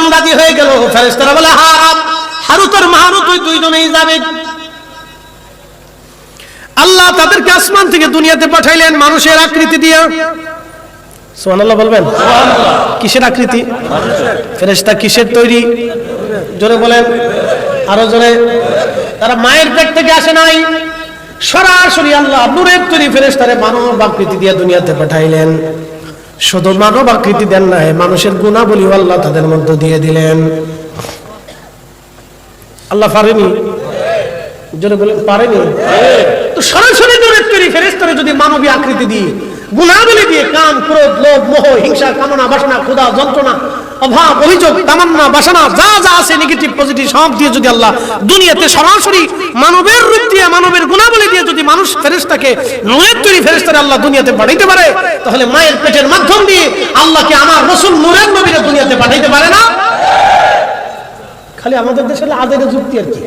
যখন রাজি হয়ে গেল, ফেরেশতারা বলে হারুত আর মারুত ওই দুইজনেই যাবে। আল্লাহ তাদেরকে আসমান থেকে দুনিয়াতে পাঠাইলেন মানুষের আকৃতি দিয়ে। সুবহানাল্লাহ বলবেন। কিসের আকৃতি? ফেরেশতা কিসের তৈরি? জোরে বলেন, আরো জোরে। তারা মায়ের পেট থেকে আসে নাই, সরাসরি আল্লাহ নূরের তৈরি ফেরেশতারে মানব আকৃতি দিয়ে দুনিয়াতে পাঠাইলেন। শুধু মানব আকৃতি দেন নাই, মানুষের গুণাবলী আল্লাহ তাদের মধ্যে দিয়ে দিলেন। আল্লাহ পারেনি? জোরে বলেন, পারেনি? তো সরাসরি নূরের তৈরি ফেরেশতারে যদি মানবী আকৃতি দিয়ে, গুণাবলী দিয়ে, কাম, ক্রোধ, লোভ, মোহ, হিংসা, কামনা, বাসনা, ক্ষুধা, যন্ত্রণা, অভাব, অভিযোগ, তামান্না, বাসনা যা যা আছে নেগেটিভ পজিটিভ সব দিয়ে যদি আল্লাহ দুনিয়াতে সরাসরি মানবের রূপ দিয়ে, মানবের গুণাবলী দিয়ে যদি মানুষ ফেরেশতাকে নূরের তৈরি ফেরেশতারে আল্লাহ দুনিয়াতে পাঠাইতে পারে, তাহলে মায়ের পেটের মাধ্যম দিয়ে আল্লাহকে আমার রাসূল নূরের নবীরে দুনিয়াতে পাঠাইতে পারে না? খালি আমাদের দেশে আজের যুক্তি আর কি।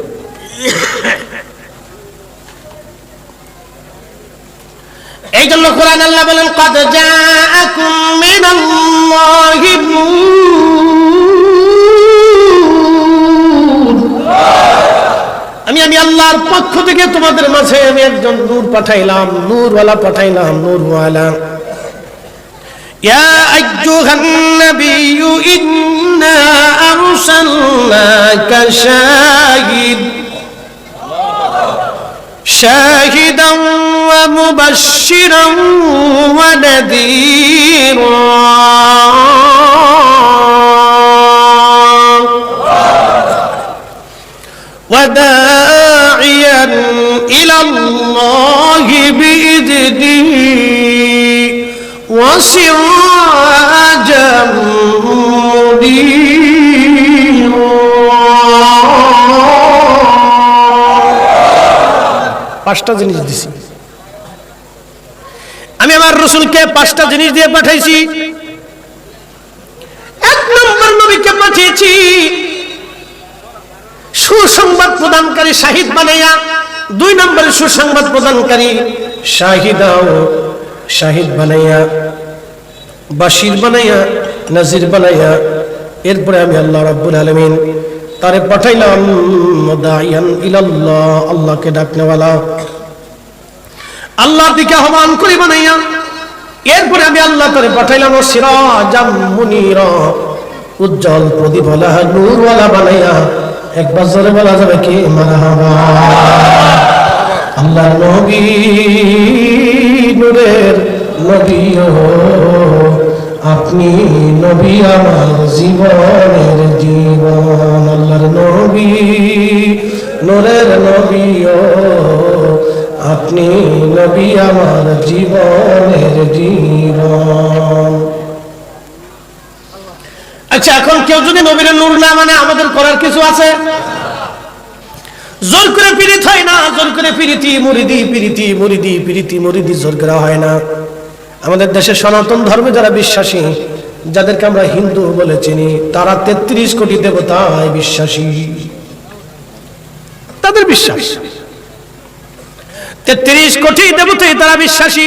এই জন্য কোরআন আল্লাহ বলেন, قد جاءكم من الله نور। আমি আল্লাহর পক্ষ থেকে তোমাদের মাঝে আমি একজন নূর পাঠাইলাম, নূরওয়ালা পাঠাইলাম, নূরওয়ালা। ইয়া আইয়ুহান নাবিয়্যু ইন্না আরসালনাকা شاهدا ومبشرا ونذيرا وداعيا إلى الله بإذنه وسراجا منيرا। পাঁচটা জিনিস দিছি আমি আমার রাসূলকে, পাঁচটা জিনিস দিয়ে পাঠাইছি। এক নম্বর নবীকে পাঠিয়েছি সুসংবাদ প্রদানকারী, শাহিদ বানাইয়া। দুই নম্বরে সুসংবাদ প্রদানকারী, শাহিদ বানাইয়া, বাশির বানাইয়া, নাজির বানাইয়া। এরপরে আমি আল্লাহ রাব্বুল আলামিন তারে পাঠাইলাম মুদাইয়ান ইলাল্লাহ, আল্লাহকে ডাকনেওয়ালা, আল্লাহর দিকে আহ্বান করি বানাইয়া। এরপরে আমি আল্লাহ তারে পাঠাইলাম সিরাজাম মুনীরা, উজ্জ্বল প্রদীপওয়ালা, নূরওয়ালা বানাইয়া। একবার জোরে বলা যাবে কি মারহাবা। আল্লাহর নবী, নূরের নবী, আপনি নবী আমার জীবনের জীবন। আল্লাহর নবী, নূরের নবী, আপনি নবী আমার জীবনের জীবন। আচ্ছা, এখন কেউ যদি নবীর নূর না মানে আমাদের করার কিছু আছে? জোর করে পীড়িত হয় না, জোর করে পীড়িতি মুরিদি, পীড়িতি মুরিদি, পীড়িতি মুরিদি জোর করা হয় না। আমাদের দেশে সনাতন ধর্মে যারা বিশ্বাসী, যাদেরকে আমরা হিন্দু বলে চিনি, তারা 33 কোটি দেবতায় বিশ্বাসী। তাদের বিশ্বাস 33 কোটি দেবতায় তারা বিশ্বাসী।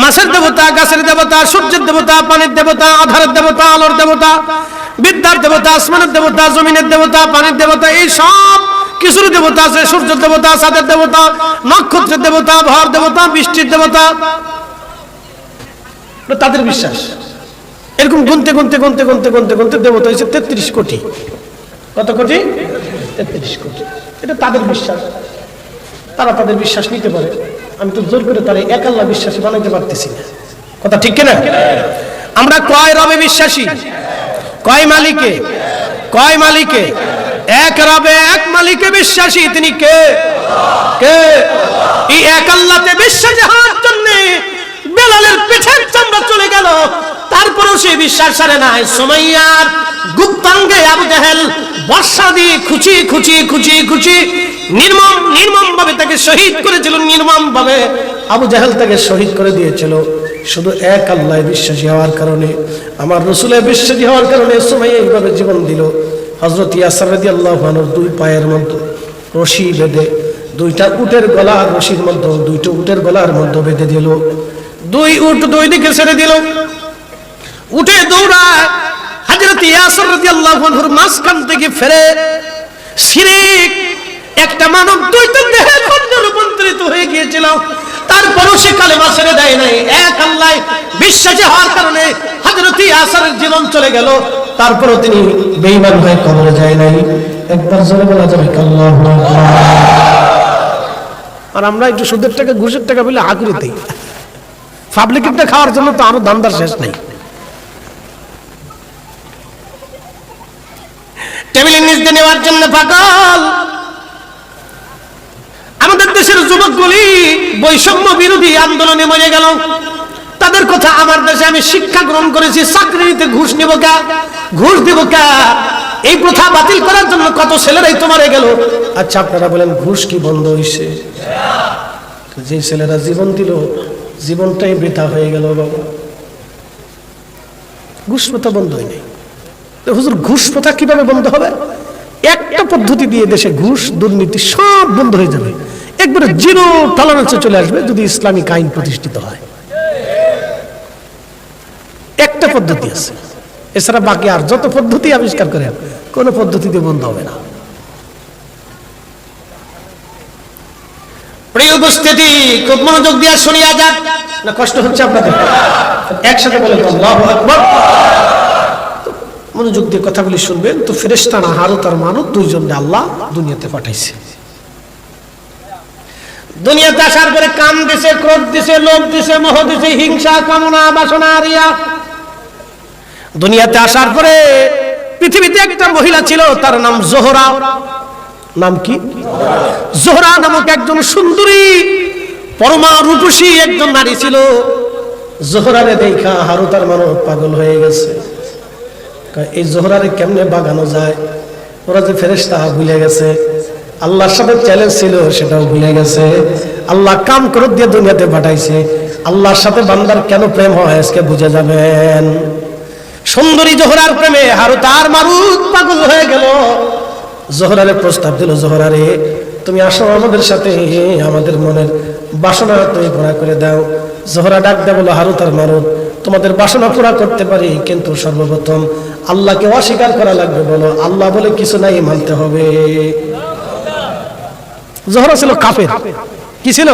মাছের দেবতা, গাছের দেবতা, সূর্যের দেবতা, পানির দেবতা, আধারের দেবতা, আলোর দেবতা, বিদ্যার দেবতা, আসমানের দেবতা, জমিনের দেবতা, পানির দেবতা, এই সব কিছুর দেবতা আছে। সূর্যের দেবতা, চাঁদের দেবতা, নক্ষত্রের দেবতা, ভর দেবতা, বৃষ্টির দেবতা, তাদের বিশ্বাস। এরকম গুনতে গুনতে গুনতে গুনতে গুনতে গুনতে দেবতা হয়েছে 33 কোটি। কত কোটি? 33 কোটি। এটা তাদের বিশ্বাস, তারা তাদের বিশ্বাস নিতে পারে। আমি তো জোর করে তারা এক আল্লাহ বিশ্বাসী বানাইতে পারতেছি না। কথা ঠিক কিনা? আমরা কয় রবে বিশ্বাসী? কয় মালিকে? কয় মালিকে? এক রবে, এক মালিকে বিশ্বাসী। তিনি কে? কে? এই এক আল্লাহতে বিশ্বাসী হওয়ার জন্য বেলালের পিঠের চামড়া চলে গেল, তারপরেও সে বিশ্বাস ছাড়ে নাই। সুমাইয়ার গুপ্তাঙ্গে আবু জাহেল বর্ষা দিয়ে খুঁচি খুঁচি খুঁচি খুঁচি নির্মম ভাবে তাকে শহীদ করেছিল। নির্মম ভাবে আবু জাহেল তাকে শহীদ করে দিয়েছিল। শুধু এক আল্লাহ বিশ্বাসী হওয়ার কারণে, আমার রাসূলের বিশ্বাসী হওয়ার কারণে সুমাইয়া এইভাবে জীবন দিল। হযরত ইয়াসির রাদিয়াল্লাহু আনহু দুই পায়ের মধ্যে রশি বেঁধে, দুইটা উটের গলার রশির মধ্যে, দুইটা উটের গলার মধ্যে বেঁধে দিল। দুই উট দুই দিকে ছেড়ে দিল। উঠে দৌড়ায়। হযরত ইয়াসির রাদিয়াল্লাহু রাদিয়াল্লাহু আনহুর মাঝখান থেকে ফেরে শিরিক একটা মানব দুইটা দেহে খণ্ডে রূপান্তরিত হয়ে গিয়েছিল, তারপরও সে কালেমা ছেড়ে দেয় নাই। এক আল্লাহ বিশ্বাসী হওয়ার কারণে হযরত ইয়াসারের জীবন চলে গেল, তারপরও তিনি বেঈমান হয়ে কবরে যায় নাই। একবার জোরে বলা যাবে আল্লাহু আকবার। আর আমরা একটু সুদের টাকা ঘুষের টাকা বলে আগুরে দেই, পাবলিকেরটা খাওয়ার জন্য তো আরো দামদার শেষ নাই। টেবিলের নিচ দিয়ে নেওয়ার জন্য পাগল। আমাদের দেশের যুবকগুলি বৈষম্য বিরোধী আন্দোলনে মরে গেল। তাদের কথা আমার দেশে আমি শিক্ষা গ্রহণ করেছি, চাকরি নিতে ঘুষ নিব কা, ঘুষ দিব কা, এই প্রথা বাতিল করার জন্য কত ছেলেরাই তো মারা গেল। আচ্ছা আপনারা বলেন ঘুষ কি বন্ধ হয়েছে? যে ছেলেরা জীবন দিল জীবনটাই বৃথা হয়ে গেল। বাবা ঘুষ প্রথা বন্ধ হয়নি। হুজুর ঘুষ প্রথা কিভাবে বন্ধ হবে? একটা পদ্ধতি দিয়ে দেশে ঘুষ দুর্নীতি সব বন্ধ হয়ে যাবে, একবারে জিরো টলারেন্সে চলে আসবে যদি ইসলামিক আইন প্রতিষ্ঠিত হয়। একটা পদ্ধতি আছে, এছাড়া বাকি আর যত পদ্ধতি আবিষ্কার করে কোন পদ্ধতিতে বন্ধ হবে না। প্রিয় উপস্থিতি, খুব মনোযোগ দিয়ে শুনিয়া যান, না কষ্ট হচ্ছে আপনাদের? একসাথে বলে আল্লাহু আকবার। মনোযোগ দিয়ে কথাগুলি শুনবেন। তো ফেরেশতা না হারুত আর মারুত দুইজনকে আল্লাহ দুনিয়াতে পাঠাইছে। দুনিয়াতে আসার পরে কাম দিছে, ক্রোধ দিছে, লোভ দিছে, মোহ দিছে, হিংসা, কামনা, বাসনা, রিয়া। দুনিয়াতে আসার পরে পৃথিবীতে একটা মহিলা ছিল, তার নাম জোহরা। নাম কি? জোহরা নামক একজন সুন্দরী পরমা রূপসী একজন নারী ছিল। জোহরারে দেখা হারুত আর মারুত পাগল হয়ে গেছে। এই জোহরারে কেমনে বাগানো যায়? ওরা যে ফেরেশতা ভুলে গেছে, আল্লাহর সাথে চ্যালেঞ্জ ছিল সেটাও ভুলে গেছে। আল্লাহ কাম করে দিয়ে দুনিয়াতে পাঠাইছে। আল্লাহর সাথে বান্দার কেন প্রেম হয় আজকে বুঝে যাবেন। সুন্দরী জোহরার প্রেমে হারুত আর মারুত পাগল হয়ে গেল। জোহরারে প্রস্তাব দিল, জোহরারে তুমি আসো আমাদের সাথে, আমাদের মনের বাসনা তুমি পুরা করে দাও। জোহরা ডাক দেয় বলো, হারুত আর মারুত তোমাদের বাসনা পুরা করতে পারি, কিন্তু সর্বপ্রথম আল্লাহকে অস্বীকার করা লাগবে। বলো আল্লাহ বলে কিছু নাই, মানতে হবে। জোহরা ছিল কাফের। কি ছিল?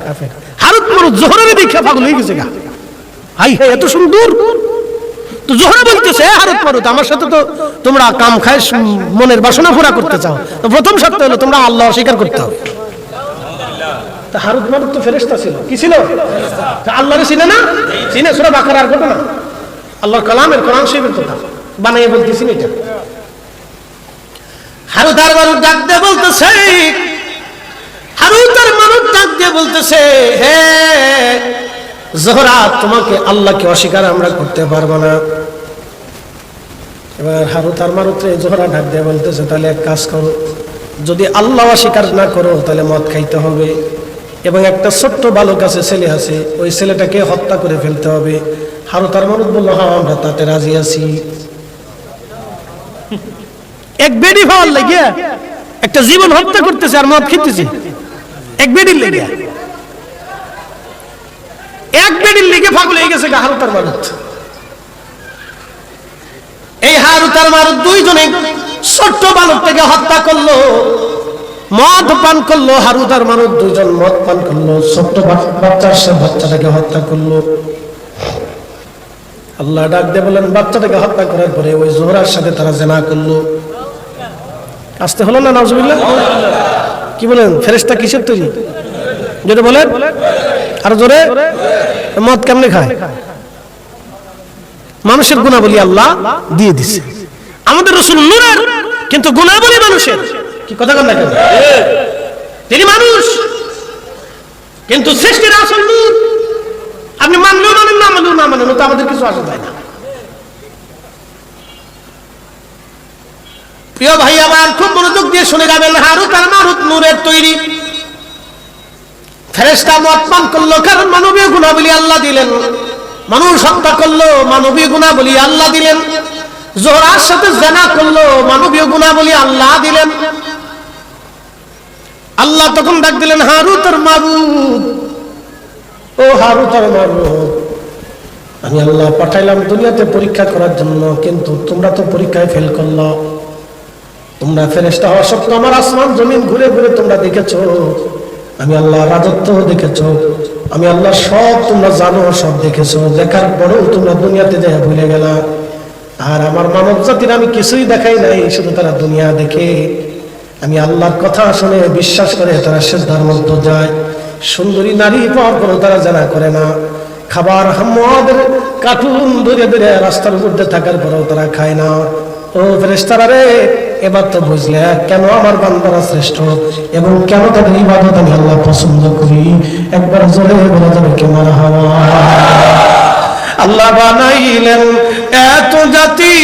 কাফের। হারুত মারুত জোহরারে দেখে পাগল হয়ে গেছে। হাই হাই এত সুন্দর। তো জোহরা বলতেছে, হারুত মারুত আমার সাথে তো তোমরা কাম খায় মনের বাসনা পুরা করতে চাও, তো প্রথম শর্ত হলো তোমরা আল্লাহ অস্বীকার করতে হবে। তা হারুত মারুত তো ফেরেশতা ছিল। কি ছিল? আল্লাহরে চিনে না? চিনে। সূরা বাকারার ঘটনা, আল্লাহর কালামের, কোরআন শরীফের কথা বানাইয়ে বলতেছি এটা। হারুত আর মারুত ডাক দিয়ে বলতেছে, হারুত আর মারুত ডাক দিয়ে বলতেছে, হে জোহরা তোমাকে আল্লাহকে অস্বীকার আমরা করতে পারবো না। এবার হারুত আর মারুত জোহরা ডাক দিয়ে বলতেছে, তাহলে এক কাজ করো, যদি আল্লাহ অস্বীকার না করো তাহলে মদ খাইতে হবে, এবং একটা ছোট্ট বালক আছে, ছেলে আছে, ওই ছেলেটাকে হত্যা করে ফেলতে হবে। হারুত আর মারুত বললো, হ্যাঁ আমরা তাতে রাজি আছি। এক বেডি ভাওয়ার লাগিয়া একটা জীবন হত্যা করতেছে আর মদ খেতেছে, এক বেডির লাগিয়া, এক বেডির লেগে পাগল হয়ে গেছে হারুত আর মারুত। এই হারুত আর মারুত দুইজনে ছোট্ট বালকটাকে হত্যা করলো, মদ পান করলো। হারুত আর মারুত দুইজন মদ পান করলো, ছোট্ট বাচ্চাটাকে হত্যা করলো। আল্লাহ ডাক দিয়ে বলেন, বাচ্চাটাকে হত্যা করার পরে ওই জোহরার সাথে তারা জিনা করলো। আসতে হলো না? নাউজুবিল্লাহ। কি বলেন? ফেরেশতা কিসের তৈরি? যেটা বলেন আর জোরে। মদ কেমনে খায়? মানুষের গুণাবলী আল্লাহ দিয়ে দিছে। আমাদের রাসূল নূরের, কিন্তু গুণাবলী মানুষের। কি কথা বলেন না কেন? তিনি মানুষ কিন্তু সৃষ্টির আসল নূর। আপনি মানলেও মানেন, না মানলেও না মানেন, তো আমাদের কিছু আসে যায় না। প্রিয় ভাই আমার, খুব মনোযোগ দিয়ে শুনে যাবেন। হারুত আর মারুত নূরের তৈরি। ফেরেশতা মদ পান করলো, কারণ মানবীয় গুণাবলী আল্লাহ দিলেন। মানুষ হত্যা করলো, মানবীয় গুণাবলী আল্লাহ দিলেন। জোহরার সাথে জিনা করলো, মানবীয় গুণাবলী আল্লাহ দিলেন। আল্লাহ তখন ডাক দিলেন, হারুত আর মারুত, ও হারুত আর মারুত, আমি আল্লাহ পাঠাইলাম দুনিয়াতে পরীক্ষা করার জন্য, কিন্তু তোমরা তো পরীক্ষায় ফেল করলো। তোমরা ফেরেশতা হওয়া সত্ত্বেও আমার আসমান জমিন ঘুরে ঘুরে তোমরা দেখেছো, আমি আল্লাহ রাজত্ব দেখেছো, আমি আল্লাহ সব তোমরা জানো, সব দেখেছো। দেখার পরেও তোমরা দুনিয়াতে যায় ভুলে গেলা। আর আমার মানব জাতির আমি কিছুই দেখাই নাই, শুধু তারা দুনিয়া দেখে। আমি আল্লাহর কথা শুনে বিশ্বাস করে তারা সিজদার মধ্যে যায়। সুন্দরী নারী পাওয়ার পরও তারা জানা করে না। খাবার হাম্মাদের কার্টুন ধরে ধরে রাস্তার মধ্যে থাকার পরেও তারা খায় না। ও ফেরেশতারা রে, এবার তো বুঝলে কেন আমার বান্দারা শ্রেষ্ঠ এবং কেন তাদের ইবাদত আমি আল্লাহ পছন্দ করি। একবার জোরে বলে যাবে কে মারহাবা। আল্লাহ বানাইলেন এত জাতি,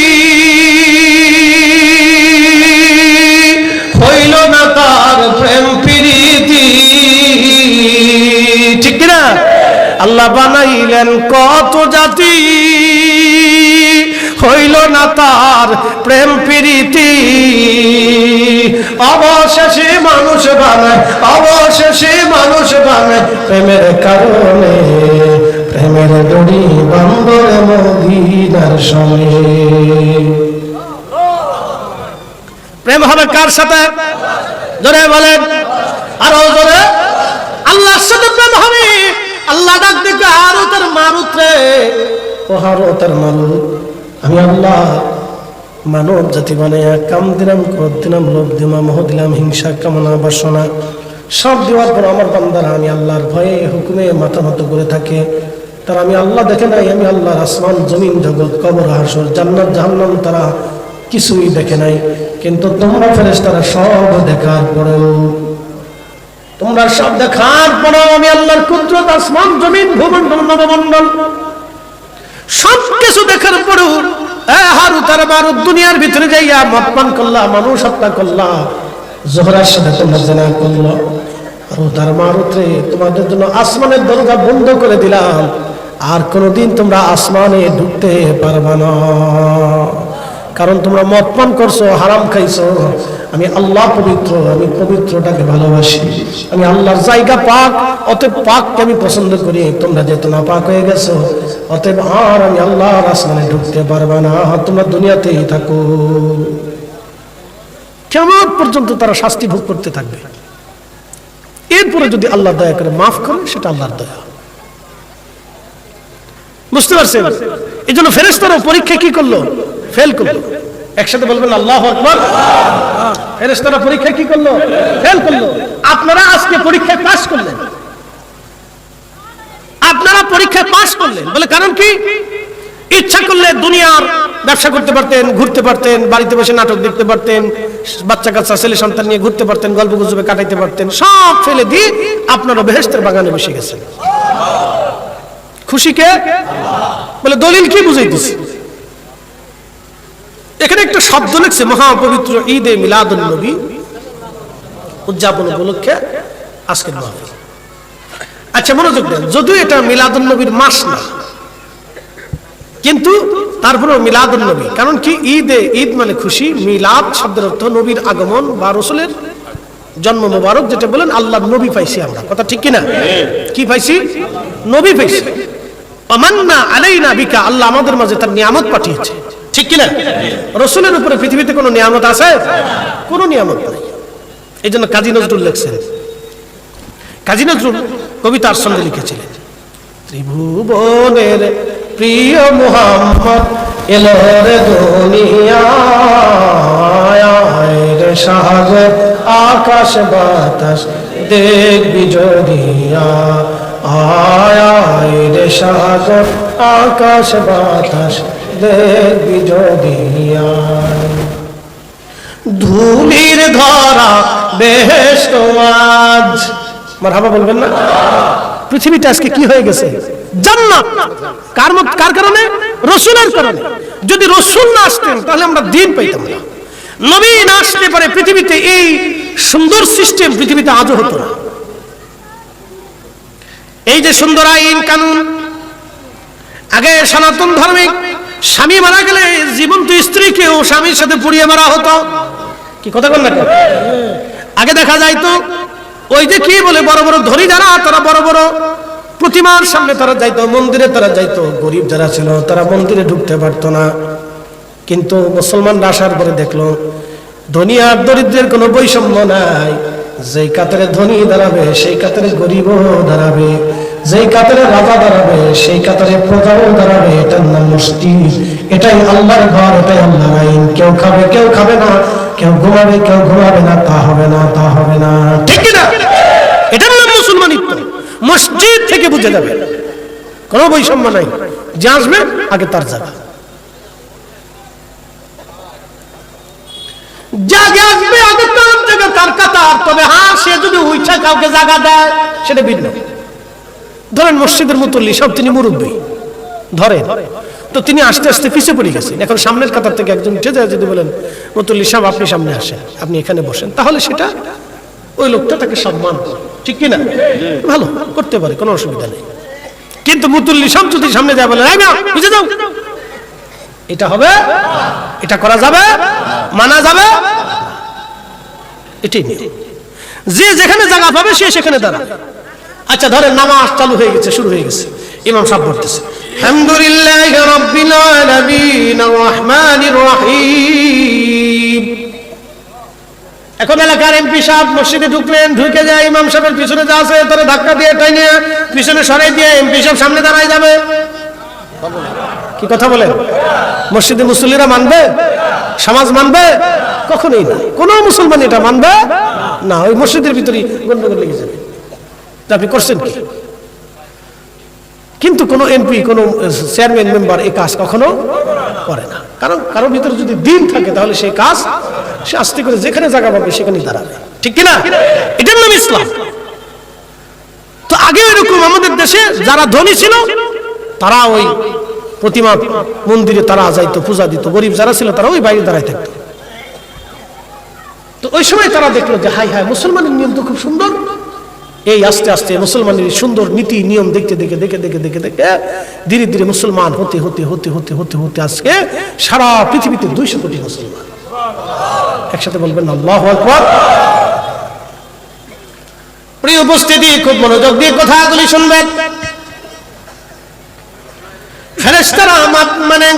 হইল না তার প্রেম প্রীতি। ঠিক না? আল্লাহ বানাইলেন কত জাতি, হইল না তার প্রেম প্রীতি। অবশেষে মানুষ বানায়, অবশেষে মানুষ বানায় প্রেমের কারণে। প্রেমের দড়ি বান্ধব মদিনার সঙ্গে। প্রেম হবে কার সাথে? জোরে বলেন, আরো জোরে। আল্লাহর সাথে প্রেম হবে। আল্লাহ ডাক দেখে আরো তার মারুত রে, ও হারো তার মারুত, আমি আল্লাহ মানব জাতি বানাইয়া কাম দিলাম, ক্রোধ দিলাম, লোভ দিলাম, মোহ দিলাম, হিংসা, কামনা, বাসনা সব দেওয়ার পর আমার বান্দারা আমি আল্লাহর ভয়ে হুকুমে মাথা নত করে থাকে। তারা আমি আল্লাহ দেখে নাই। আমি আল্লাহর আসমান জমিন জগৎ কবর হাসর জান্নাত জাহান্নাম তারা কিছুই দেখে নাই। কিন্তু তোমরা ফেরেশতারা সব দেখার পরেও, তোমরা সব দেখার পরেও আমি আল্লাহর কুদরত, আসমান জমিন ভূমণ্ডল নবমণ্ডল সব কিছু দেখার পরেও হারুত আর মারুত দুনিয়ার ভিতরে যাইয়া মদ পান করলা, মানুষ হত্যা করলা, জোহরার সাথে তোমরা জেনা করলো। হারুত আর মারুত রে, তোমাদের জন্য আসমানের দরজা বন্ধ করে দিলাম, আর কোনোদিন তোমরা আসমানে ঢুকতে পারবা না। কারণ তোমরা মদ পান করছো, হারাম খাইছো। আমি আল্লাহ পবিত্র, আমি পবিত্রটাকে ভালোবাসি। আমি আল্লাহর জায়গা পাক, অতএব পাককে আমি পছন্দ করি। তোমরা যেহেতু না পাক হয়ে গেছো, অতএব আর আমি আল্লাহর আসমানে ঢুকতে পারবা না। তোমরা দুনিয়াতেই থাকো। কেমন পর্যন্ত তারা শাস্তি ভোগ করতে থাকবে। এরপরে যদি আল্লাহ দয়া করে মাফ করে, সেটা আল্লাহর দয়া। বুঝতে পারছেন? এই জন্য ফেরেশতারা পরীক্ষা কি করলো? ফেল করলো। একসাথে বলবেন আল্লাহু আকবার। ফেরেশতারা পরীক্ষা কি করলো? ফেল করলো। আপনারা আজকে পরীক্ষায় পাস করলেন, আপনারা পরীক্ষায় পাস করলেন বলে কারণ কি? ইচ্ছা করলে দুনিয়ার ব্যবসা করতে পারতেন, ঘুরতে পারতেন, বাড়িতে বসে নাটক দেখতে পারতেন, বাচ্চা কাচ্চা ছেলে সন্তান নিয়ে ঘুরতে পারতেন, গল্প গুজবে কাটাইতে পারতেন। সব ফেলে দিয়ে আপনারা বেহেশতের বাগানে বসে গেছেন। খুশি কে? বলে দলিল কি বুঝাইতেছি? এখানে একটা শব্দ লিখছে, মহাপবিত্র ঈদে মিলাদুন নবী উদযাপন উপলক্ষে আজকের মাহফিল। আচ্ছা মনোযোগ দেন, যদিও এটা মিলাদুন নবীর মাস না, কিন্তু তারপরেও মিলাদুন নবী। কারণ কি? ঈদে, ঈদ মানে খুশি, মিলাদ শব্দের অর্থ নবীর আগমন বা রাসূলের জন্ম মোবারক, যেটা বলেন আল্লাহ নবী পাইছি আমরা। কথা ঠিক কিনা? কি পাইছি? নবী পাইছি। আমান্না আলাইনা বিকা, আল্লাহ আমাদের মাঝে তার নিয়ামত পাঠিয়েছে। ঠিক কিনা? রাসূলের উপরে পৃথিবীতে কোনো নিয়ামত আছে? কোনো নিয়ামত নাই। এই জন্য কাজী নজরুল লিখছেন, কাজী নজরুল কবিতার সঙ্গে লিখেছিলেন, ত্রিভুবনের প্রিয় মুহাম্মদ এলো রে দুনিয়ায়, রে সাগর আকাশ বাতাস দেখবি জড়িয়া, আয় রে সাগর আকাশ বাতাস দেখবি জড়িয়া। ধুলির ধরা বেহেশত আজ, মারহাবা বলবেন না? পৃথিবীটা আজকে কি হয়ে গেছে? জান্নাত। কার কারণে? রাসূলের কারণে। যদি রাসূল না আসতেন তাহলে আমরা দিন পাইতাম না। নবী না আসলে পরে পৃথিবীতে এই সুন্দর সিস্টেম পৃথিবীতে আজও হতো না। এই যে সুন্দর আইন কানুন, আগে সনাতন ধর্মিক স্বামী মারা গেলে জীবন্ত স্ত্রীকেও স্বামীর সাথে পুড়িয়ে মারা হতো। কি কথা বল না? আগে দেখা যাইতো ওই যে কি বলে বড় বড় ধনী যারা, তারা বড় বড় প্রতিমার সামনে তারা যাইতো, মন্দিরে তারা যাইতো। গরিব যারা ছিল তারা মন্দিরে ঢুকতে পারতো না। কিন্তু মুসলমানরা আসার পরে দেখলো ধনী আর দরিদ্রের কোনো বৈষম্য নাই। যেই কাতারে ধনী দাঁড়াবে সেই কাতারে গরিবও দাঁড়াবে, যেই কাতারে রাজা দাঁড়াবে সেই কাতারে প্রজাও দাঁড়াবে। এটার নাম মসজিদ, এটাই আল্লাহর ঘর, এটাই আল্লাহর আইন। কেউ খাবে কেউ খাবে না, কেউ ঘুমাবে কেউ ঘুমাবে না, তা হবে না, তা হবে না, ঠিক না? এটার নাম মুসলমানিত্ব। মসজিদ থেকে বুঝে যাবে কোনো বৈষম্য নাই, যে আসবে আগে তার জায়গা, জায়গা আসবে আগে তার জায়গা, তার কাতার। তবে হ্যাঁ, সে যদি উইঠা কাউকে জায়গা দেয় সেটা ভিন্ন। ধরেন মসজিদের মুতল্লি সব, তিনি মুরব্বী ধরে, তো তিনি আস্তে আস্তে পিছিয়ে পড়ে গেছেন। এখন সামনের কাতার থেকে একজন উঠে যায়, যদি বলেন মুতল্লি সাহেব আপনি সামনে আসেন, আপনি এখানে বসেন, তাহলে সেটা ওই লোকটা তাকে সম্মান, ঠিক কিনা? ভালো করতে পারে, কোনো অসুবিধা নেই। কিন্তু মুতল্লি সাহেব যদি সামনে যায় বলেন বুঝে যাও, এটা হবে? এটা করা যাবে? মানা যাবে? এটাই যে যেখানে জায়গা পাবে সে সেখানে দাঁড়াবে। আচ্ছা ধরেন নামাজ চালু হয়ে গেছে, শুরু হয়ে গেছে, ইমাম সাহেব পড়তেছে আলহামদুলিল্লাহি রাব্বিল আলামিন আর রহমানির রহিম। এখন এলাকার এমপি সাহেব মসজিদে ঢুকলেন, ঢুকে যায় ইমাম সাহেবের পিছনে যা আছে তারা ধাক্কা দিয়ে টাইনে পিছনে সরাই দিয়ে এমপি সাহেব সামনে দাঁড়ায় যাবে। কি কথা বলেন? মসজিদে মুসল্লিরা মানবে? সমাজ মানবে? কখনোই না। কোন মুসলমান এটা মানবে না। ওই মসজিদের ভিতরে গন্ডগোল লেগে যাবে। আপনি করছেন কি? কিন্তু কোন এমপি, কোন চেয়ারম্যান, মেম্বার এই কাজ কখনো করে না। কারণ কারোর ভিতরে যদি দিন থাকে তাহলে সেই কাজ সে আস্তে করে যেখানে জায়গা পাবে সেখানেই দাঁড়াবে, ঠিক কিনা? এটার নাম ইসলাম। তো আগে এরকম আমাদের দেশে যারা ধনী ছিল তারা ওই প্রতিমা মন্দিরে তারা যাইতো, পূজা দিত। গরিব যারা ছিল তারা ওই বাইরে দাঁড়ায় থাকতো। তো ওই সময় তারা দেখলো যে হাই হাই, মুসলমানের নিয়ম তো খুব সুন্দর। এই আস্তে আস্তে মুসলমানের সুন্দর নীতি নিয়ম দেখতে দেখে দেখে দেখে দেখে দেখে ধীরে ধীরে মুসলমান হতে হতে হতে হতে হতে হতে আজকে সারা পৃথিবীতে 200 কোটি মুসলমান। একসাথে বলবেন আল্লাহু আকবার। প্রিয় উপস্থিতি, খুব মনোযোগ দিয়ে কথাগুলি শুনবেন। ফেরেশতারা মানে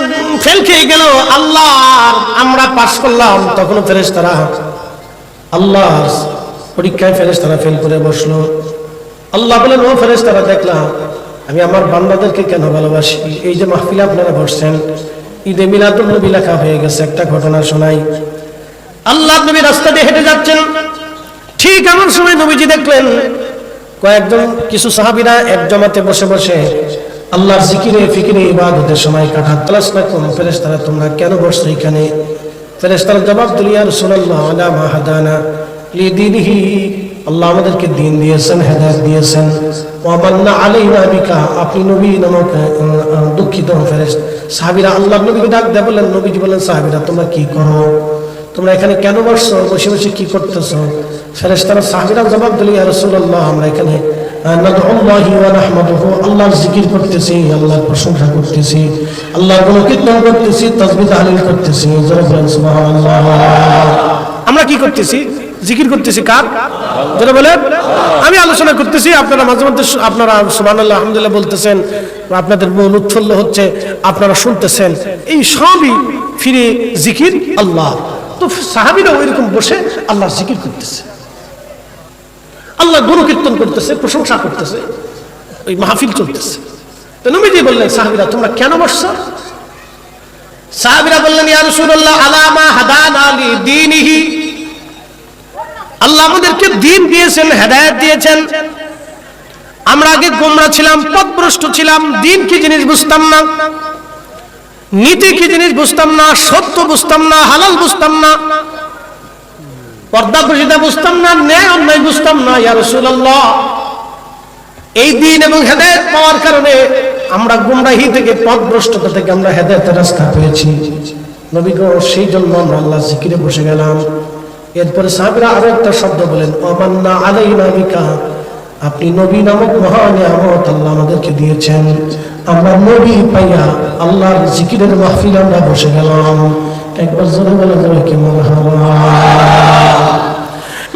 ফেল খেয়ে গেল। আল্লাহর আমরা পাস করলাম, তখন ফেরেশতারা আল্লাহর পরীক্ষায় ফেরেশতারা ফেল করে বসলো। আল্লাহ বলেন, ও ফেরেশতারা, দেখলাম আমি আমার বান্দাদেরকে কেন ভালোবাসি। এই যে মাহফিলে আপনারা বসছেন, ঈদে মিলাদুন নবী লেখা হয়ে গেছে। একটা ঘটনা শোনাই। আল্লাহ নবী রাস্তা দিয়ে হেঁটে যাচ্ছেন, ঠিক এমন সময় নবীজি দেখলেন কয়েকজন কিছু সাহাবীরা এক জমাতে বসে বসে আল্লাহর জিকিরে ফিকিরে ইবাদতের সময় কাটাচ্ছেন। ফেরেশতারা, তোমরা কেন বসছো এখানে? ফেরেশতারা জবাব দিল, ইয়া রাসূলুল্লাহ, আলা মা হাদানা লিদীনিহি, আল্লাহ আমাদেরকে দ্বীন দিয়েছেন, হেদায়েত দিয়েছেন। ওয়া মান্না আলাইনা বিকা, আপনি নবী নামক দুঃখিত ফেরেশতা। সাহাবীরা আল্লাহর নবীকে ডাক দিয়ে বললেন, নবীজি বলেন, সাহাবীরা তোমরা কি করো? তোমরা এখানে কেন বসছো? বসে বসে কি করতেছো? ফেরেশতারা সাহাবীরা জবাব দিল, ইয়া রাসূলুল্লাহ, আমরা এখানে নাদউল্লাহি ওয়া নাহমাদুহু, আল্লাহর জিকির করতেছি, আল্লাহর প্রশংসা করতেছি, আল্লাহর গুণকীর্তন করতেছি, তাসবিহ তাহলিল করতেছি। জোরে বলেন সুবহানাল্লাহ। আমরা কি করতেছি? জিকির করতেছি। কার? জোরে বলেন। আমি আলোচনা করতেছি, আপনারা মাঝে মধ্যে আপনারা সুবহানাল্লাহ আলহামদুলিল্লাহ বলতেছেন, আপনাদের মন উৎফুল্ল হচ্ছে, আপনারা শুনতেছেন। এই সবই ফিরে জিকির আল্লাহ। তো সাহাবীরা ওইরকম বসে আল্লাহর জিকির করতেছে, আল্লাহ গুণকীর্তন করতেছে, প্রশংসা করতেছে, ওই মাহফিল চলতেছে। তো নবীজি বললেন, সাহাবীরা তোমরা কেন বসছো? সাহাবীরা বললেন, ইয়া রাসূলুল্লাহ, আলা মা হাদানা লিদীনিহি, আল্লাহ আমাদেরকে দ্বীন দিয়েছেন, হেদায়েত দিয়েছেন। আমরা আগে গোমরা ছিলাম, পথভ্রষ্ট ছিলাম, দ্বীন কি জিনিস বুঝতাম না, নীতি কি জিনিস বুঝতাম না, সত্য বুঝতাম না, হালাল বুঝতাম না, পর্দা প্রশিদা বুঝতাম না, ন্যায় অন্যায় বুঝতাম না। ইয়া রাসূলুল্লাহ, এই দ্বীন এবং হেদায়েত পাওয়ার কারণে আমরা গুমরাহি থেকে, পথভ্রষ্টতা থেকে আমরা হেদায়েতের রাস্তা পেয়েছি। নবী গো, সেই জন্য আমরা আল্লাহর জিকিরে বসে গেলাম। এরপরে সাহাবীরা আরো একটা শব্দ বলেন, আমান্না আলাইনা বিকা, আপনি নবী নামক মহা নিয়ামত আল্লাহ আমাদেরকে দিয়েছেন। আমরা নবী পাইয়া আল্লাহর জিকিরের মাহফিলে আমরা বসে গেলাম। একবার জোরে বলে যাবে কি মারহাবা।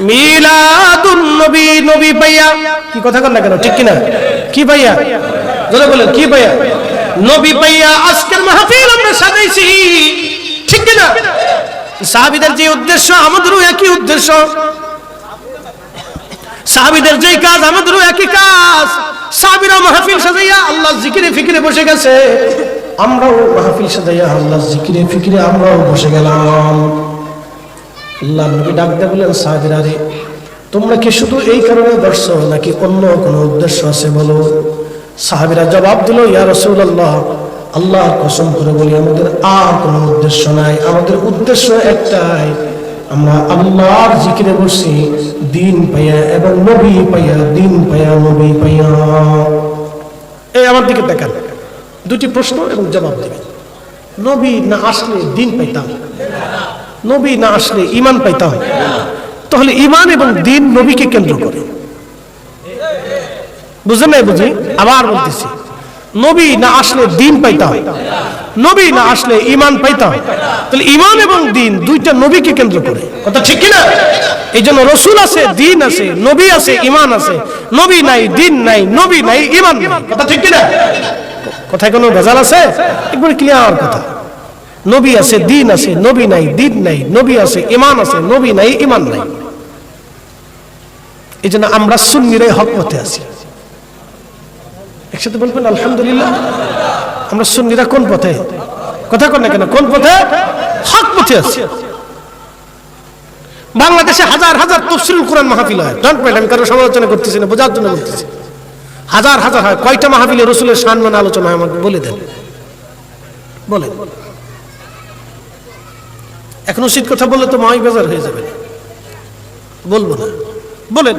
মিলাদুন নবী, নবী পাইয়া, কি কথা কর না কেন, ঠিক কিনা? কি পাইয়া? জোরে বলেন কি পাইয়া? নবী পাইয়া আজকের মাহফিল আমরা সাজাইছি, ঠিক কিনা? সাহাবীদের যে উদ্দেশ্য আমাদেরও একই উদ্দেশ্য, সাহাবীদের যে কাজ আমাদেরও একই কাজ। সাহাবীরা মাহফিল সাজাইয়া আল্লাহর জিকিরে ফিকিরে বসে গেছে, আমরাও মাহফিল সাজাইয়া আল্লাহর জিকিরে ফিকিরে আমরাও বসে গেলাম। আল্লাহর নবী ডাক দিয়ে বলেন, সাহাবীরা রে, তোমরা কি শুধু এই কারণে বসছো নাকি অন্য কোনো উদ্দেশ্য আছে বলো? সাহাবীরা জবাব দিল, ইয়া রাসূলুল্লাহ, আল্লাহর কসম করে বলি আমাদের আর কোনো উদ্দেশ্য নাই, আমাদের উদ্দেশ্য একটাই, আমরা আল্লাহর জিকিরে বসছি দিন পাইয়া এবং নবী পাইয়া, দিন পাইয়া নবী পাইয়া। এই আমার দিকে দেখেন, দুটি প্রশ্ন এবং জবাব দিবেন। নবী না আসলে দিন পাইতাম, নবী না আসলে ঈমান পাইতাম, তাহলে ঈমান এবং দিন নবীকে কেন্দ্র করে। বুঝেন নাই? বুঝি, আবার বলতেছি, নবী না আসলে দিন পাইতাম, নবী না আসলে ঈমান পাইতাম, তাহলে ঈমান এবং দিন দুইটা নবীকে কেন্দ্র করে। কথা ঠিক কিনা? এই জন্য রাসূল আছে, দিন আছে, নবী আছে, ঈমান আছে। নবী নাই, দিন নাই, নবী নাই, ঈমান নাই। কথা ঠিক কিনা? কথায় কোনো ভেজাল আছে? একবার ক্লিয়ার কথা। নবী আছে, দিন আছে, নবী নাই, দিন নাই, নবী আছে, ঈমান আছে, নবী নাই, ঈমান নাই। এই জন্য আমরা সুন্নিরাই হক পথে আছি। একসাথে বলবেন আলহামদুলিল্লাহ। আমরা সুন্নিরা কোন পথে? কথা কন না কেন? কোন পথে? হক পথে আছি। বাংলাদেশে হাজার হাজার তাফসীরুল কোরআন মাহফিল হয়। ডোন্ট মাইন্ড, আমি কারো সমালোচনা করতেছি না, বোঝার জন্য বলতেছি। হাজার হাজার হয়। কয়টা মাহফিলে রাসূলের শান মানে আলোচনা হয় আমাকে বলে দেন, বলেন। এখন উচিত কথা বললে তো মাই বেজার হয়ে যাবে, বলবো না, বলেন।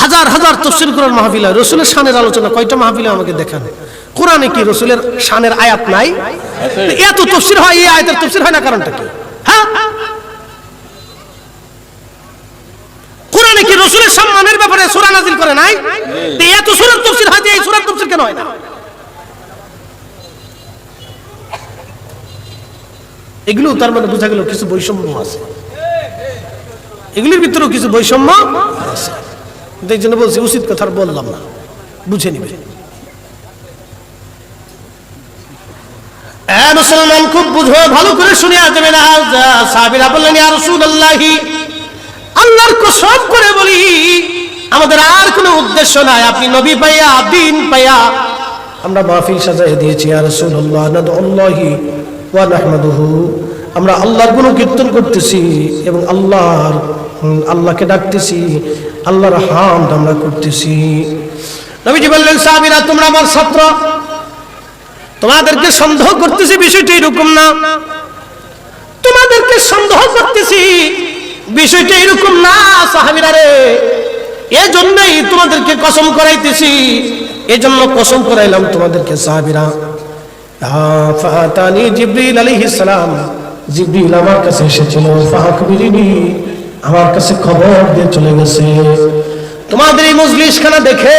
হাজার হাজার তাফসীর কোরআন মাহফিল হয়, রাসূলের শানের আলোচনা কয়টা মাহফিলে আমাকে দেখান? কোরআনে কি রাসূলের শানের আয়াত নাই? এত তাফসীর হয়, এই আয়াতের তাফসীর হয় না, কারণটা কি? হ্যাঁ, কোরআনে কি রাসূলের সম্মানের ব্যাপারে সূরা নাযিল করে নাই? এত সূরার তাফসীর হয়, এই সূরার তাফসীর কেন হয় না? এগুলো তার মানে বোঝা গেল কিছু বৈষম্য আছে, এগুলির ভিতরেও কিছু বৈষম্য আছে। এই জন্য বলছি, উচিত কথা বললাম না, বুঝে নিবে। মুসলমান খুব বুঝো, ভালো করে শুনে যাবে না। সাহাবীরা বললেন, ইয়া রাসূলুল্লাহ, আল্লাহর কসম করে বলি আমাদের আর কোনো উদ্দেশ্য নাই, আপনি নবী পাইয়া, দিন পাইয়া আমরা মাহফিল সাজায় দিয়েছি। ইয়া রাসূলুল্লাহ, নাদউল্লাহি ওয়া নাহমাদুহু, আমরা আল্লাহর গুণ কীর্তন করতেছি এবং আল্লাহকে ডাকতেছি, আল্লাহর হামদ আমরা করতেছি। নবীজি বললেন, সাহাবীরা তোমরা আমার ছাত্র, তোমাদেরকে সন্দেহ করতেছি বিষয়টা এরকম না, তোমাদেরকে সন্দেহ করতেছি বিষয়টা এরকম না সাহাবীরা রে, এজন্যই তোমাদেরকে কসম করাইতেছি, এজন্য কসম করাইলাম তোমাদেরকে। সাহাবীরা, ফাতানি জিবরিল আলাইহিস সালাম, জিবরিল আমার কাছে এসেছিল, ফাহবিরিনি, আমার কাছে খবর দিয়ে চলে গেছে, তোমাদের এই মজলিসখানা দেখে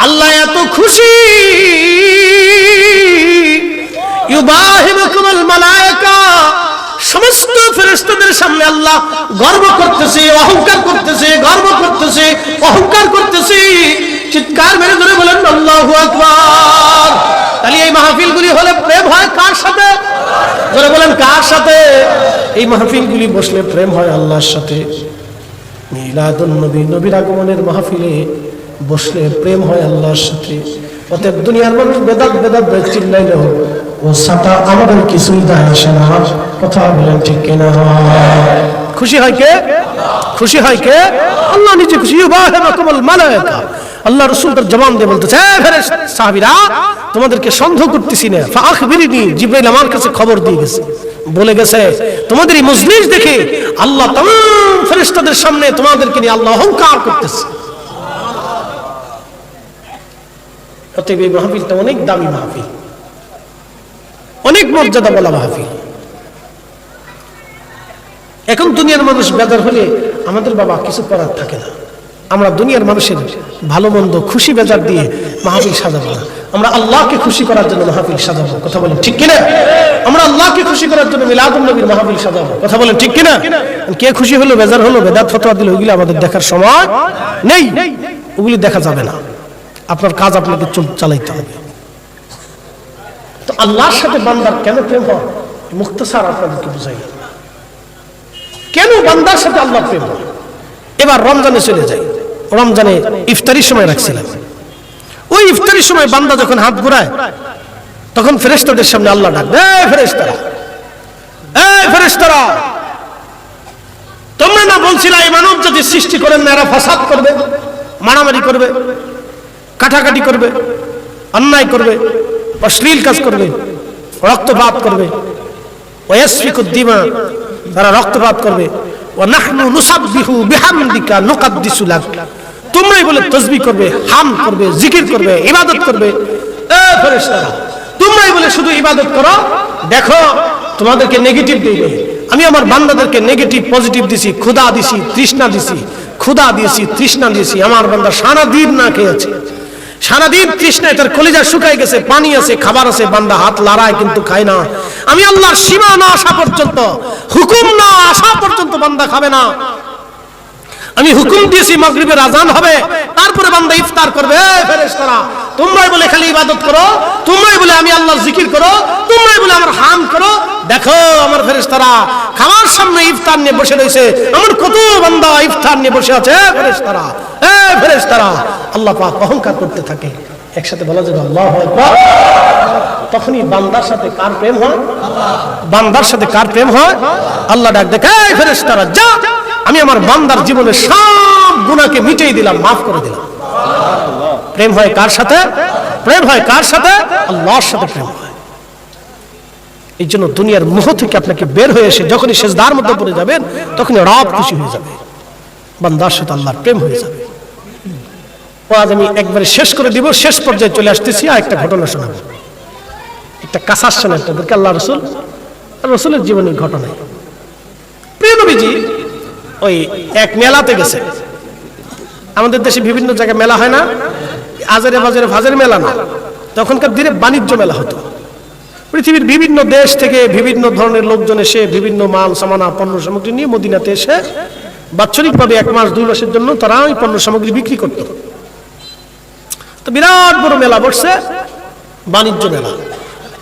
আল্লাহ এত খুশি, ইউবাহিবুকুমুল মালায়েকা, সমস্ত ফেরেশতাদের সামনে আল্লাহ গর্ব করতেছে, অহংকার করতেছে, গর্ব করতেছে, অহংকার করতেছে। চিৎকার মেরে ধরে বলেন আল্লাহু আকবার। তাহলে এই মাহফিলগুলি হলে প্রেম হয় কার সাথে? ধরে বলেন কার সাথে? এই মাহফিলগুলি বসলে প্রেম হয় আল্লাহর সাথে। মিলাদুন নবী, নবীর আগমনের মাহফিলে বসলে প্রেম হয় আল্লাহর সাথে। অতএব দুনিয়ার মানুষ বেদাত বেদাত চিল্লাইলেও ও সাটা আমাদের কিছুই যায় আসে না। কথা বলেন ঠিক কিনা? খুশি হয় কে? খুশি হয় কে? আল্লাহ নিজে খুশি। ইউবাহিবুকুমুল মালায়েকা, আল্লাহ রাসূল তার জবান দিয়ে বলতেছে, সাহাবীরা তোমাদেরকে সন্দেহ করতেছি না, ফাআখবিরিনি, জিবরাইল আমার কাছে খবর দিয়ে গেছে, বলে গেছে তোমাদের এই মজলিস দেখে আল্লাহ तमाम ফেরেশতাদের সামনে তোমাদেরকে নিয়ে আল্লাহ অহংকার করতেছে। অতএব এই মাহফিলটা অনেক দামি মাহফিল, অনেক মর্যাদা বলা মাহফিল। এখন দুনিয়ার মানুষ বেজার হলে আমাদের বাবা কিছু করার থাকে না। আমরা দুনিয়ার মানুষের ভালো মন্দ খুশি বেজার দিয়ে মাহফিল সাজাবো না, আমরা আল্লাহকে খুশি করার জন্য মাহফিল সাজাবো। কথা বলেন ঠিক কিনা? আমরা আল্লাহকে খুশি করার জন্য মিলাদুন নবীর মাহফিল সাজাবো। কথা বলেন ঠিক কিনা? কে খুশি হলো, বেজার হলো, বেদাত ফতোয়া দিল, ওইগুলো আমাদের দেখার সময় নেই, ওগুলি দেখা যাবে না। আপনার কাজ আপনাকে চালাইতে হবে। তো আল্লাহর সাথে বান্দার কেন প্রেম হয়, মুখতাসার আপনাদেরকে বুঝাই। কেন বান্দার সাথে আল্লাহ প্রেম হয়? এবার রমজানে চলে যাই। রমজানে ইফতারির সময় রাখছিলাম। ওই ইফতারির সময় বান্দা যখন হাত ঘুরায়, তখন ফেরেশতাদের সামনে আল্লাহ ডাক দেয়, এই ফেরেশতারা, এই ফেরেশতারা, তোমরা না বলছিলে এই মানব জাতি সৃষ্টি করেন না, এরা ফাসাদ করবে, মারামারি করবে, কাটাকাটি করবে, অন্যায় করবে, অশ্লীল কাজ করবে, রক্তপাত করবে, ওয়াসফিকুদ দিমা, তারা রক্তপাত করবে, ওয়া নাহনু নুসাব্বিহু বিহামদিকা নুকাদ্দিসু লাক, তোমরাই বলে তাসবিহ করবে, হামদ করবে, জিকির করবে, ইবাদত করবে। এ ফেরেশতারা, তোমরাই বলে শুধু ইবাদত করো, দেখো তোমাদেরকে নেগেটিভ দিবে। আমি আমার বান্দাদেরকে নেগেটিভ পজিটিভ দিছি, ক্ষুধা দিছি, তৃষ্ণা দিছি, ক্ষুধা দিয়েছি, তৃষ্ণা দিয়েছি। আমার বান্দা সারাদিন না খেয়েছে, সারাদিন তৃষ্ণায় তার কলিজা শুকায় গেছে, পানি আছে, খাবার আছে, বান্দা হাত লড়ায় কিন্তু খায় না। আমি আল্লাহর সীমা না আসা পর্যন্ত, হুকুম না আসা পর্যন্ত বান্দা খাবে না। আমি হুকুম দিয়েছি মাগরিবের আজান হবে, তারপরে বান্দা ইফতার করবে। এই ফেরেশতারা, তোমরাই বলে খালি ইবাদত করো, তোমরাই বলে আমি আল্লাহর জিকির করো, তোমরাই বলে আমার হাম করো। দেখো আমার ফেরেশতারা খাবার সামনে ইফতার নিয়ে বসে রয়েছে, আমার কত বান্দা ইফতার নিয়ে বসে আছে। ফেরেশতারা, এই ফেরেশতারা, আল্লাহ পাক অহংকার করতে থাকে। একসাথে বলা যাবে আল্লাহু আকবার। তখনই বান্দার সাথে কার প্রেম হয়? বান্দার সাথে কার প্রেম হয়? আল্লাহ ডাক দেখে, এই ফেরেশতারা, যা, আমি আমার বান্দার জীবনের সব গুনাহকে মিটিয়ে দিলাম, মাফ করে দিলাম। প্রেম হয় কার সাথে? প্রেম হয় কার সাথে? আল্লাহর সাথে প্রেম হয়। এই জন্য দুনিয়ার মোহ থেকে আপনাকে বের হয়ে এসে যখনই সেজদার মধ্যে পড়ে যাবেন, তখনই রব খুশি হয়ে যাবে, বান্দার সাথে আল্লাহর প্রেম হয়ে যাবে। আজ আমি একবারে শেষ করে দিব, শেষ পর্যায়ে চলে আসতেছি। আর একটা ঘটনা শোনাবো, একটা কাসার শোনা, একটা আল্লাহ রসুলের জীবনের ঘটনা। প্রিয় নবীজি ওই এক মেলাতে গেছে। আমাদের দেশে বিভিন্ন জায়গায় মেলা হয় না, আজারে বাজারে ভাজের মেলা না, তখনকার দিনে বাণিজ্য মেলা হতো। পৃথিবীর বিভিন্ন দেশ থেকে বিভিন্ন ধরনের লোকজন এসে বিভিন্ন মাল সামানা পণ্য সামগ্রী নিয়ে মদিনাতে এসে বাৎসরিকভাবে 1 মাস 2 মাসের জন্য তারা ওই পণ্য সামগ্রী বিক্রি করত। তো বিরাট বড় মেলা বসছে, বাণিজ্য মেলা।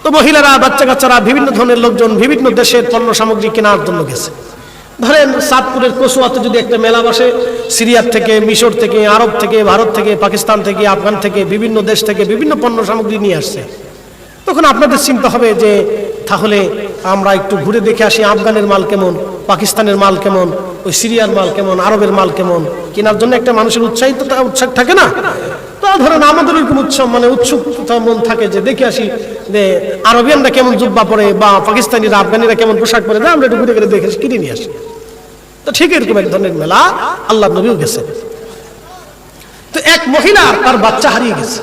তো মহিলারা, বাচ্চা কাচ্চারা, বিভিন্ন ধরনের লোকজন বিভিন্ন দেশের পণ্য সামগ্রী কেনার জন্য গেছে। ধরেন চাঁদপুরের কচুয়াতে যদি একটা মেলা বসে, সিরিয়ার থেকে, মিশর থেকে, আরব থেকে, ভারত থেকে, পাকিস্তান থেকে, আফগান থেকে, বিভিন্ন দেশ থেকে বিভিন্ন পণ্য সামগ্রী নিয়ে আসছে। তখন আপনাদের চিন্তা হবে যে তাহলে আমরা একটু ঘুরে দেখে আসি, আফগানের মাল কেমন, পাকিস্তানের মাল কেমন, ওই সিরিয়ার মাল কেমন, আরবের মাল কেমন, কেনার জন্য একটা মানুষের উৎসাহ থাকে না? তো ধরেন আমাদের ওইরকম উৎসুকতা মন থাকে যে দেখে আসি যে আরবিয়ানরা কেমন জুব্বা পরে, বা পাকিস্তানিরা, আফগানিরা কেমন পোশাক পরে, আমরা একটু ঘুরে ঘুরে দেখে আসি, কিনে নিয়ে আসি। তো ঠিক এরকম এক ধরনের মেলা আল্লাহ নবীও গেছে। তো এক মহিলা, তার বাচ্চা হারিয়ে গেছে,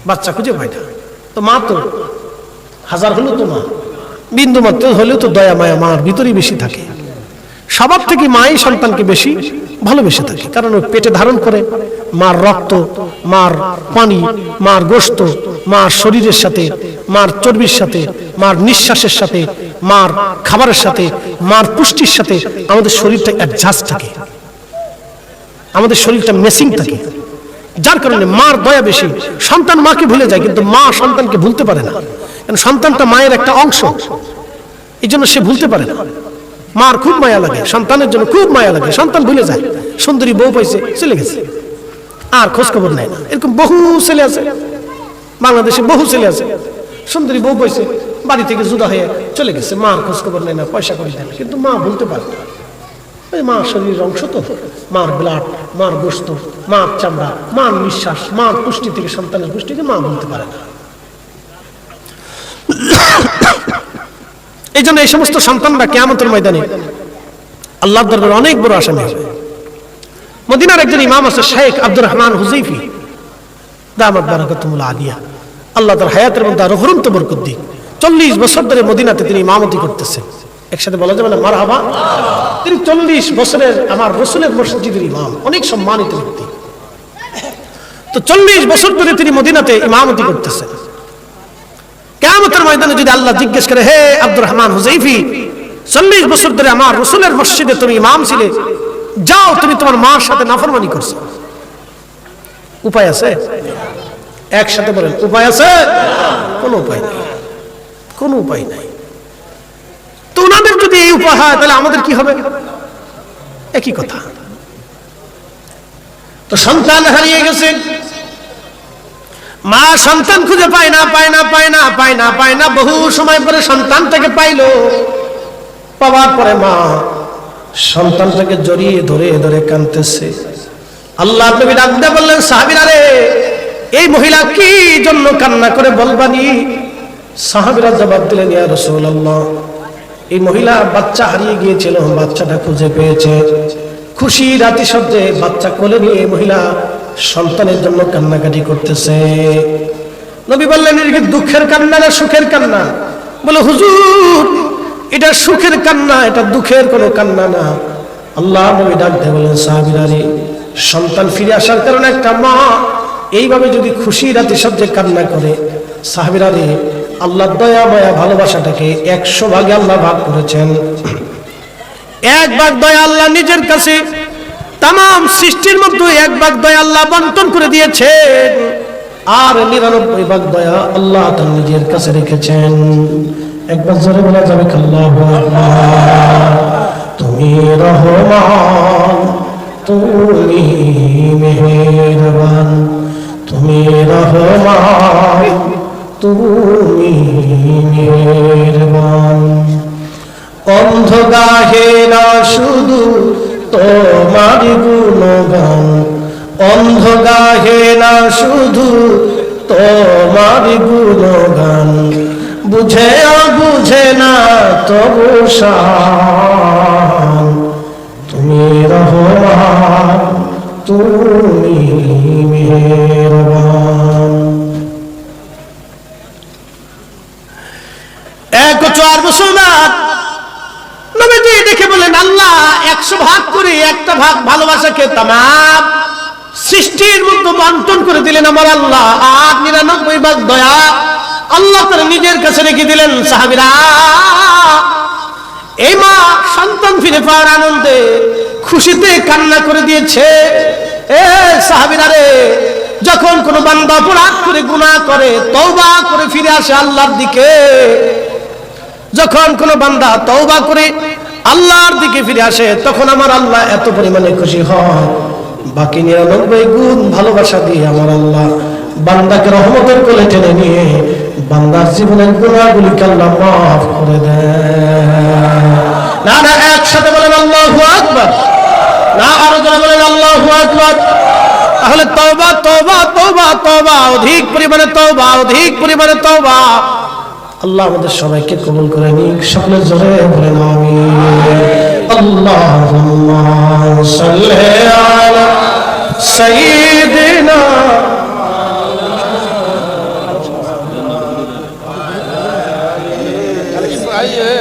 বাচ্চা খুঁজে পায় না। তো মা তো হাজার হলেও তো মা, বিন্দু মাত্র হলেও তো দয়া মায়া মার ভিতরেই বেশি থাকে। সবার থেকে মাই সন্তানকে বেশি ভালোবেসে থাকে, কারণ ওই পেটে ধারণ করে মার রক্ত, মার পানি, মার গোশত, মার শরীরের সাথে, মার চর্বির সাথে, মার নিঃশ্বাসের সাথে, মার খাবারের সাথে, মার পুষ্টির সাথে আমাদের শরীরটা অ্যাডজাস্ট থাকে, আমাদের শরীরটা মেসিং থাকে। যার কারণে মার দয়া বেশি। সন্তান মাকে ভুলে যায়, কিন্তু মা সন্তানকে ভুলতে পারে না, কারণ সন্তানটা মায়ের একটা অংশ, এই জন্য সে ভুলতে পারে না। মার খুব মায়া লাগে, সন্তানের জন্য খুব মায়া লাগে, সন্তান ভুলে যায়। সুন্দরী বউ পাইছে, চলে গেছে, আর খোঁজ খবর নেয় না। এরকম বহু ছেলে আছে, বাংলাদেশে বহু ছেলে আছে, সুন্দরী বউ পাইছে, বাড়ি থেকে জুদা হয়ে চলে গেছে, মার খোঁজ খবর নেয় না, পয়সা করে দেয় না, কিন্তু মা ভুলতে পারে না। মা শরীরের অংশ তো, মার ব্লাড, মার গোশত, মার চামড়া, মার নিঃশ্বাস, মার পুষ্টি থেকে সন্তানের পুষ্টিকে মা বলতে পারে না। এই জন্য এই সমস্ত সন্তানরা কিয়ামতের ময়দানে আল্লাহর দরবারে অনেক বড় আসামি হবে। মদিনার একজন ইমাম আছে, শেখ আব্দুর রহমান হুযাইফি দামাত বারাকাতুহুল আলিয়া, আল্লাহ তার হায়াতের মধ্যে আরো অফুরন্ত বরকত দিক। 40 বছর ধরে মদিনাতে তিনি ইমামতি করতেছেন। একসাথে বলা যাবে না মারহাবা? তিনি 40 বছরের আমার রাসূলের মসজিদের ইমাম, অনেক সম্মানিত ব্যক্তি। তো 40 বছর ধরে তিনি মদিনাতে ইমামতি করতেছেন। কিয়ামতের ময়দানে যদি আল্লাহ জিজ্ঞেস করে, হে আব্দুর রহমান হুযাইফি, 40 বছর ধরে আমার রাসূলের মসজিদে তুমি ইমাম ছিলে, যাও তুমি তোমার মার সাথে নাফরমানি করছো, উপায় আছে? একসাথে বলেন, উপায় আছে? কোনো উপায় নেই, কোনো উপায় নাই। তো ওনাদের যদি এই উপায় হয় তাহলে আমাদের কি হবে? একই কথা। তো সন্তান হারিয়ে গেছে, মা সন্তান খুঁজে পায় না, পায় না, পায় না, পায় না, পায় না। বহু সময় পরে সন্তানটাকে পাইলো। পাওয়ার পরে মা সন্তানটাকে জড়িয়ে ধরে ধরে কাঁদতেছে। আল্লাহ নবী ডাক দিয়ে বললেন, সাহাবীরা রে, এই মহিলা কি জন্য কান্না করে বলবানি? সাহাবীরা জবাব দিলেন, ইয়া রাসূলুল্লাহ, এই মহিলা বাচ্চা হারিয়ে গিয়েছিল, বাচ্চাটা খুঁজে পেয়েছে। খুশি রাতি শব্দে বাচ্চা কোলে নিয়ে মহিলা সন্তানের জন্য কান্নাকাটি করতেছে। নবী বললেন, এটা কি দুঃখের কান্না না সুখের কান্না? বলে, হুজুর, এটা সুখের কান্না, এটা দুঃখের কোনো কান্না না। আল্লাহ নবী ডাক দিয়ে বলেন, সাহাবীরা রে, সন্তান ফিরে আসার কারণে একটা মা এইভাবে যদি খুশি রাতি শব্দে কান্না করে, সাহাবীরা রে, আল্লাহর দয়া মায়া ভালোবাসাটাকে 100 ভাগে আল্লাহ ভাগ করেছেন। 1 ভাগ দয়া আল্লাহ নিজের কাছে, তাম সৃষ্টির মধ্যে 1 ভাগ দয়া আল্লাহ বন্টন করে দিয়েছেন, আর 99 ভাগ দয়া আল্লাহ তার নিজের কাছে রেখেছেন। একবার জোরে বলা যাবে, আল্লাহু আকবার। তুমি রহমান, তুমি মেহেরবান, তুমি রহমান, তুমি মেহেরবান। অন্ধ গাহে না শুধু তোমার গুণগান, অন্ধ গাহে না শুধু তোমার গুণগান, বুঝে বুঝে না তবু শান, তুমি রহমান, তুমি মেহেরবান। 104 মুসলমান নবীজি দেখে বলেন, আল্লাহ 100 ভাগ করে 1টা ভাগ ভালোবাসাকে তাম সৃষ্টির মধ্যে বন্টন করে দিলেন আমার আল্লাহ, আর 99 ভাগ দয়া আল্লাহ তার নিজের কাছে রেখে দিলেন। সাহাবীরা, এই মা সন্তান ফিরে পাওয়ার আনন্দে খুশিতে কান্না করে দিয়েছে। এ সাহাবীরা রে, যখন কোন বান্দা অপরাধ করে গুনাহ করে তওবা করে ফিরে আসে আল্লাহর দিকে, যখন কোন বান্দা তওবা করে আল্লাহর দিকে ফিরে আসে, তখন আমার আল্লাহ এত পরিমাণে খুশি হয়, বাকি 99 গুণ ভালোবাসা দিয়ে আমার আল্লাহ বান্দাকে রহমতের কোলে টেনে নিয়ে বান্দার জীবনের গুনাহগুলিকে আল্লাহ মাফ করে দেয়। না না, একসাথে বলেন আল্লাহু আকবার। না, আরো জোরে বলেন আল্লাহু আকবার। তাহলে তওবা, তওবা, তওবা, তওবা, অধিক পরিমাণে তওবা, অধিক পরিমাণে তওবা। আল্লাহ আমাদের সবাইকে কবুল করে নিক। সকলে জোরে বলেন আমিন। আল্লাহুম্মা সাল্লি আলা সাইয়্যিদিনা आइए